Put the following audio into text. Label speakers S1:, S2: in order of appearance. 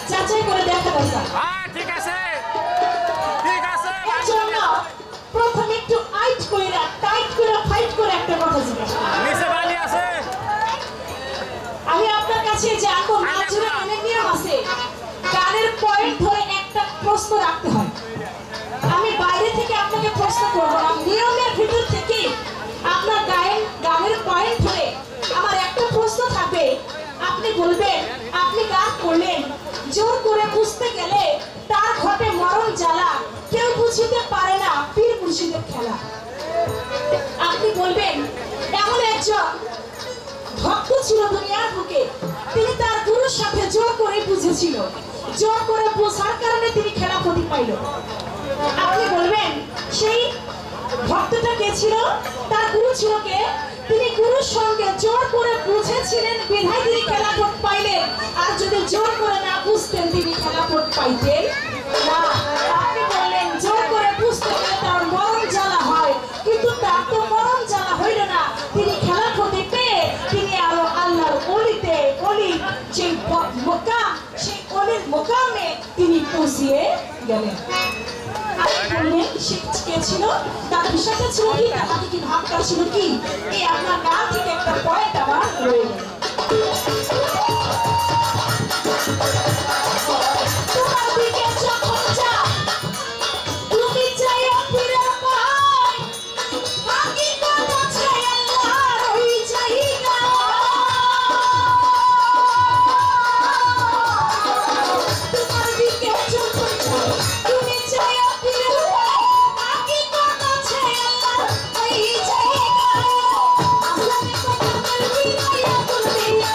S1: যাচাই করে দেখা দেখা দরকার।
S2: ঠিক আছে ঠিক আছে।
S1: এর জন্য প্রথমে একটু আইট কইরা টাইট করে ফাইট করে একটা কথা জিজ্ঞাসা করি।
S2: নিচে বালি আছে।
S1: আমি আপনার কাছে জানবো নাচুরা গানের নিয়ম আছে, গানের পয়েন্ট ধরে একটা প্রশ্ন রাখতে হয়। আমি বাইরে থেকে আপনাকে প্রশ্ন করব না, নিয়মের ভিতর থেকে আপনার গানের পয়েন্ট ধরে আমার একটা প্রশ্ন থাকবে। আপনি বলবেন আপনি গান করলেন, জোর করে বুঝতে গেলে তার ঘটে মরণ জ্বালা, কেউ বুঝিতে পারে না পীর মুর্শিদের খেলা। আপনি বলবেন এমন একজন ভক্ত ছিল দুনিয়ার বুকে, তিনি তার গুরুর সাথে জোর করে বুঝেছিল, জোর করে বোঝার কারণে তিনি খেলাফতি পাইল। আপনি বলবেন সেই ভক্তটা কে ছিল, তার গুরু ছিল কে, তিনি গুরুর সঙ্গে জোর করে বুঝেছিলেন বিধায় তিনি খেলাফত পাইলেন। আর যদি জোর করে না বুঝতেন তিনি খেলাফত পাইতেন না। আপনি বললেন জোর করে বুঝতে গেলে তার মরণ জ্বালা হয়, কিন্তু তার তো মরণ জ্বালা হইল না, তিনি খেলাফতি পেয়ে তিনি আরো আল্লাহর অলিতে অলি যে মোকাম, সেই অলির মোকামে তিনি পৌঁছিয়ে গেলেন। ছিল তার বিষয়টা ছিল কি, তার কি ভাবটা ছিল কি, এই আপনার গান থেকে একটা পয়েন্ট আমার রয়ে গেল। তোমার দিকে যখন যা তুমি চাইও ফিরে পাই, হাকিকত আছে আল্লাহর ওই জায়গা। তোমার দিকে যখন যা তুমি চাইও ফিরে পাই, হাকিকত আছে আল্লাহর ওই জায়গা। আসলে কথা বলবি না বলবি না